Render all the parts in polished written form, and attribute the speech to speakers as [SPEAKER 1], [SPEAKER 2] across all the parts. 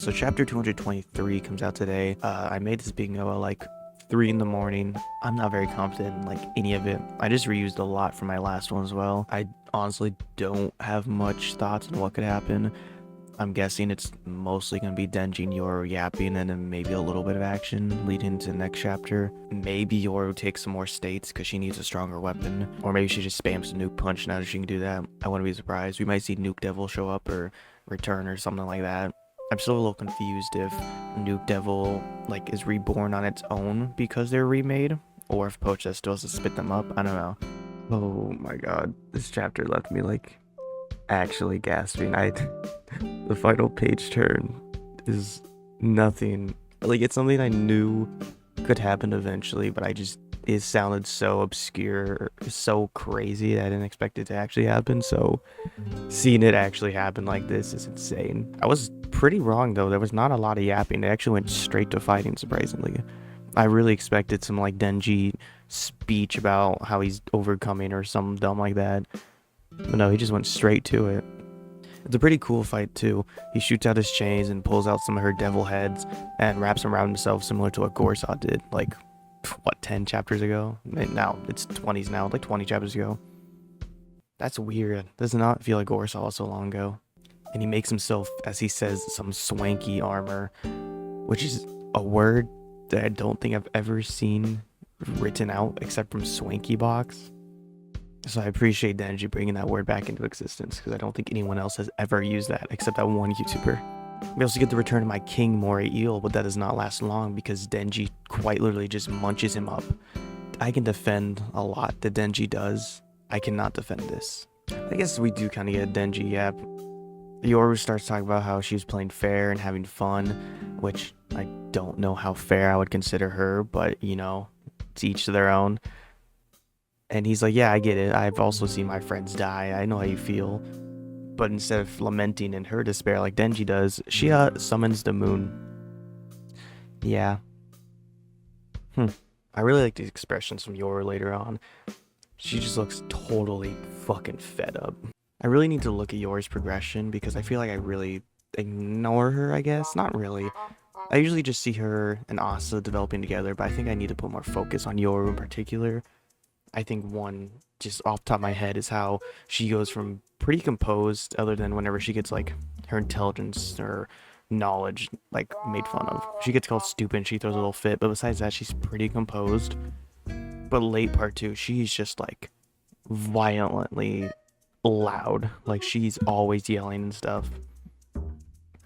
[SPEAKER 1] So chapter 223 comes out today. I made this bingo at like 3 in the morning. I'm not very confident in like any of it. I just reused a lot from my last one as well. I honestly don't have much thoughts on what could happen. I'm guessing it's mostly going to be Denji and Yoru yapping and then maybe a little bit of action leading into the next chapter. Maybe Yoru takes some more states because she needs a stronger weapon. Or maybe she just spams the nuke punch now that she can do that. I wouldn't be surprised. We might see Nuke Devil show up or return or something like that. I'm still a little confused if Nuke Devil like is reborn on its own because they're remade, or if Pocha still has to spit them up. I don't know. Oh my god, this chapter left me like actually gasping. The final page turn is nothing. Like, it's something I knew could happen eventually, but it sounded so obscure, so crazy that I didn't expect it to actually happen. So seeing it actually happen like this is insane. I was pretty wrong though. There was not a lot of yapping. It actually went straight to fighting, surprisingly. I really expected some like Denji speech about how he's overcoming or something dumb like that. But no, he just went straight to it. It's a pretty cool fight too. He shoots out his chains and pulls out some of her devil heads and wraps them around himself, similar to what Gorsaw did like, what, 10 chapters ago? Now it's 20s now, like 20 chapters ago. That's weird. Does not feel like Gorsaw was so long ago. And he makes himself, as he says, some swanky armor, which is a word that I don't think I've ever seen written out except from Swanky Box. So I appreciate Denji bringing that word back into existence, because I don't think anyone else has ever used that except that one YouTuber. We also get the return of my king moray eel, but that does not last long because Denji quite literally just munches him up. I can defend a lot that Denji does. I cannot defend this. I guess we do kind of get a Denji yap. Yoru starts talking about how she was playing fair and having fun, which I don't know how fair I would consider her, but you know, it's each to their own. And he's like, yeah, I get it. I've also seen my friends die. I know how you feel. But instead of lamenting in her despair like Denji does, she summons the moon. Yeah. I really like these expressions from Yoru later on. She just looks totally fucking fed up. I really need to look at Yoru's progression because I feel like I really ignore her, I guess. Not really. I usually just see her and Asa developing together, but I think I need to put more focus on Yoru in particular. I think one, just off the top of my head, is how she goes from pretty composed, other than whenever she gets like her intelligence or knowledge like made fun of. She gets called stupid and she throws a little fit, but besides that, she's pretty composed. But late part 2, she's just like violently loud. Like, she's always yelling and stuff.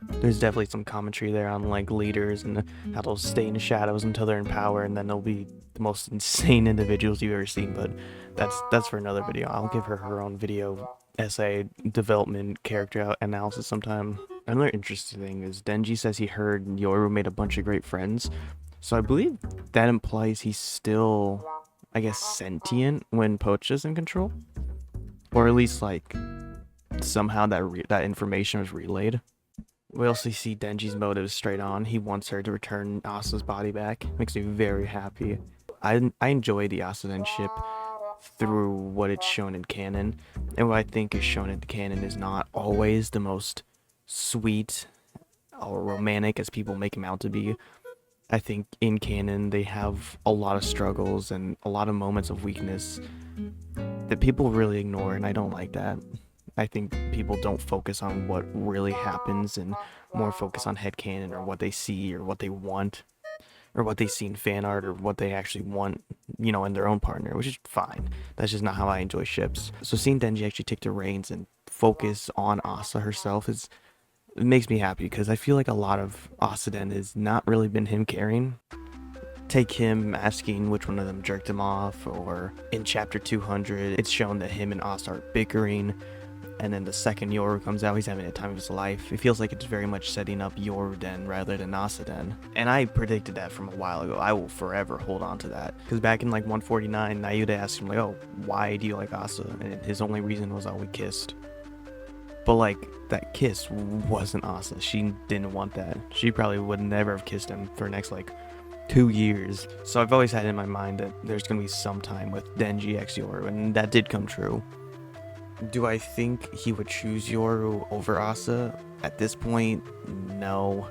[SPEAKER 1] There's definitely some commentary there on like leaders and how they'll stay in the shadows until they're in power, and then they'll be the most insane individuals you've ever seen. But that's for another video. I'll give her own video essay development character analysis sometime. Another interesting thing is Denji says he heard Yoru made a bunch of great friends, so I believe that implies he's still, I guess, sentient when Pocha's in control, or at least like somehow that information was relayed. We also see Denji's motives straight on. He wants her to return Asa's body back. Makes me very happy. I enjoy the Asa ship through what it's shown in canon. And what I think is shown in the canon is not always the most sweet or romantic as people make him out to be. I think in canon they have a lot of struggles and a lot of moments of weakness that people really ignore, and I don't like that. I think people don't focus on what really happens and more focus on headcanon or what they see or what they want or what they see in fan art or what they actually want, you know, in their own partner, which is fine. That's just not how I enjoy ships. So seeing Denji actually take the reins and focus on Asa herself it makes me happy, because I feel like a lot of Asaden has not really been him caring. Take him asking which one of them jerked him off, or in chapter 200 it's shown that him and Asa are bickering. And then the second Yoru comes out, he's having a time of his life. It feels like it's very much setting up Yoruden rather than Asaden. And I predicted that from a while ago. I will forever hold on to that. Because back in like 149, Nayuda asked him like, oh, why do you like Asa? And his only reason was, oh, we kissed. But like, that kiss wasn't Asa. She didn't want that. She probably would never have kissed him for the next like 2 years. So I've always had in my mind that there's going to be some time with Denji x Yoru, and that did come true. Do I think he would choose Yoru over Asa? At this point, no.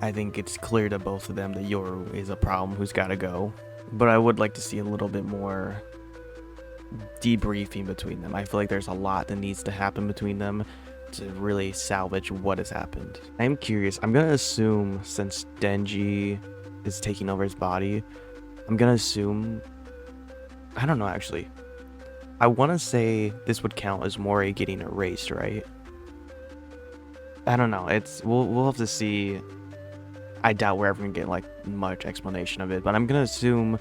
[SPEAKER 1] I think it's clear to both of them that Yoru is a problem who's got to go. But I would like to see a little bit more debriefing between them. I feel like there's a lot that needs to happen between them to really salvage what has happened. I'm curious. I'm going to assume, since Denji is taking over his body, I'm going to assume... I don't know, actually. I want to say this would count as Moray getting erased, right? I don't know. We'll have to see. I doubt we're ever going to get, like, much explanation of it. But I'm going to assume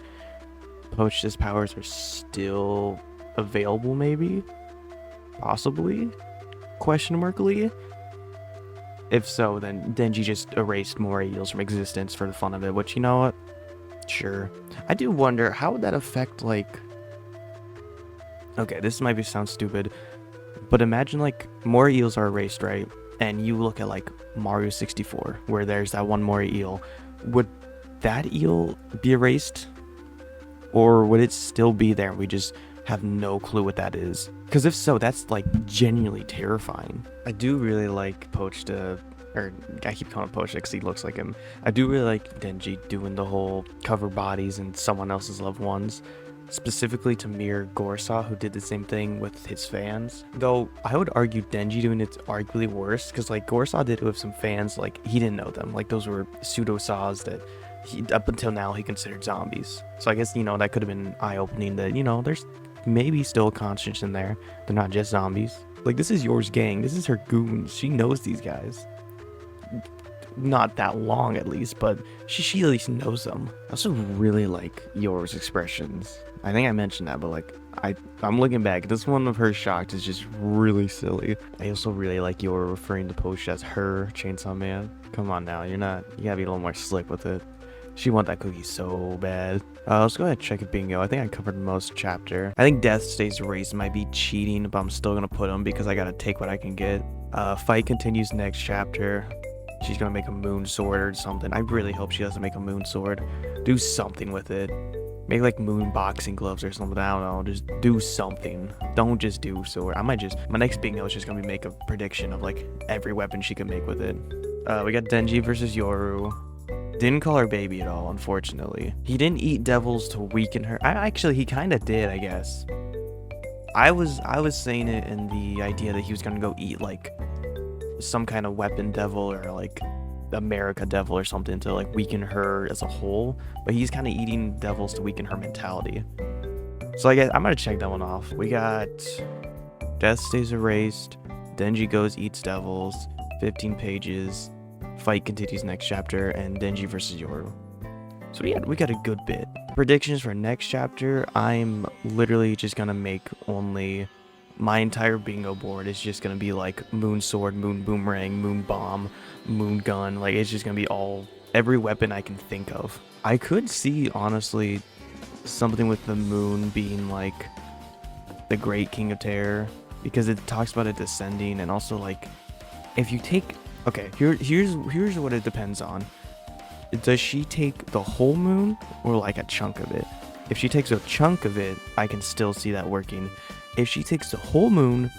[SPEAKER 1] Poach's powers are still available, maybe? Possibly? Question markly? If so, then Denji just erased Moray eels from existence for the fun of it, which, you know what? Sure. I do wonder, how would that affect, like... Okay, this might sound stupid, but imagine, like, Moray eels are erased, right? And you look at, like, Mario 64, where there's that one Moray eel. Would that eel be erased? Or would it still be there and we just have no clue what that is? Because if so, that's, like, genuinely terrifying. I do really like Poachta, or I keep calling him Poachta because he looks like him. I do really like Denji doing the whole cover bodies and someone else's loved ones. Specifically to mirror Gorsa, who did the same thing with his fans. Though, I would argue Denji doing it's arguably worse, because, like, Gorsa did it with some fans, like, he didn't know them. Like, those were pseudo-saws that he, up until now, he considered zombies. So I guess, you know, that could have been eye-opening that, you know, there's maybe still a conscience in there. They're not just zombies. Like, this is Yor's gang. This is her goons. She knows these guys. Not that long, at least, but she at least knows them. I also really like Yor's expressions. I think I mentioned that, but, like, I'm looking back. This one of her shocked is just really silly. I also really like Yor referring to Poach as her Chainsaw Man. Come on now, you gotta be a little more slick with it. She want that cookie so bad. Let's go ahead and check it bingo. I think I covered most chapter. I think Death Stays Erased might be cheating, but I'm still gonna put them because I gotta take what I can get. Fight continues next chapter. She's gonna make a moon sword or something. I really hope she doesn't make a moon sword. Do something with it. Make, like, moon boxing gloves or something. I don't know. Just do something. Don't just do sword. My next bingo is just gonna be make a prediction of, like, every weapon she could make with it. We got Denji versus Yoru. Didn't call her baby at all, unfortunately. He didn't eat devils to weaken her. Actually, he kind of did, I guess. I was saying it in the idea that he was gonna go eat, like, some kind of weapon devil or, like, America devil or something to, like, weaken her as a whole, but he's kind of eating devils to weaken her mentality. So I guess I'm gonna check that one off. We got Death Stays Erased, Denji goes eats devils, 15 pages, fight continues next chapter, and Denji versus Yoru. So we got a good bit. Predictions for next chapter, I'm literally just gonna make only my entire bingo board is just gonna be like moon sword, moon boomerang, moon bomb, moon gun. Like, it's just gonna be every weapon I can think of. I could see, honestly, something with the moon being like the Great King of Terror, because it talks about it descending, and also, like, if you take, okay, here's what it depends on. Does she take the whole moon or, like, a chunk of it? If she takes a chunk of it, I can still see that working. If she takes the whole moon,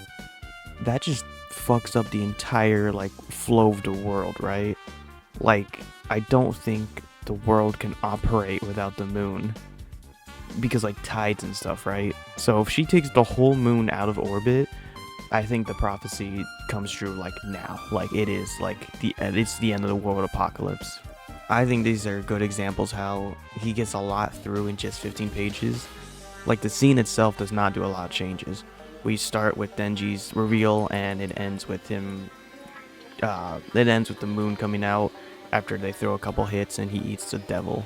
[SPEAKER 1] that just fucks up the entire, like, flow of the world, right? Like, I don't think the world can operate without the moon, because, like, tides and stuff, right? So if she takes the whole moon out of orbit, I think the prophecy comes true, like, now. Like, it is, like, it's the end of the world apocalypse. I think these are good examples how he gets a lot through in just 15 pages. Like, the scene itself does not do a lot of changes. We start with Denji's reveal, and it ends with him, it ends with the moon coming out after they throw a couple hits and he eats the devil.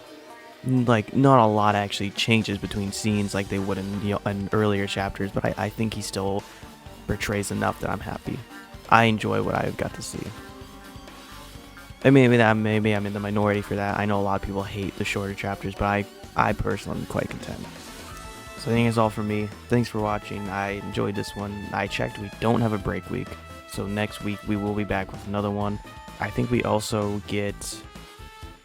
[SPEAKER 1] Like, not a lot actually changes between scenes like they would in earlier chapters, but I think he still portrays enough that I'm happy. I enjoy what I've got to see. I mean, maybe I'm in the minority for that. I know a lot of people hate the shorter chapters, but I personally am quite content. So I think that's all for me. Thanks for watching. I enjoyed this one. I checked, we don't have a break week, so next week we will be back with another one. I think we also get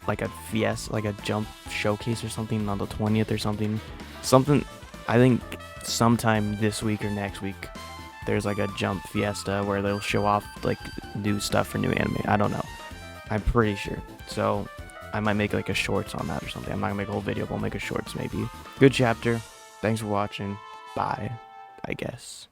[SPEAKER 1] like a fiesta, like a jump showcase or something on the 20th or something. I think sometime this week or next week, there's like a jump fiesta where they'll show off like new stuff for new anime. I don't know. I'm pretty sure. So I might make like a shorts on that or something. I'm not gonna make a whole video, but I'll make a shorts maybe. Good chapter. Thanks for watching. Bye, I guess.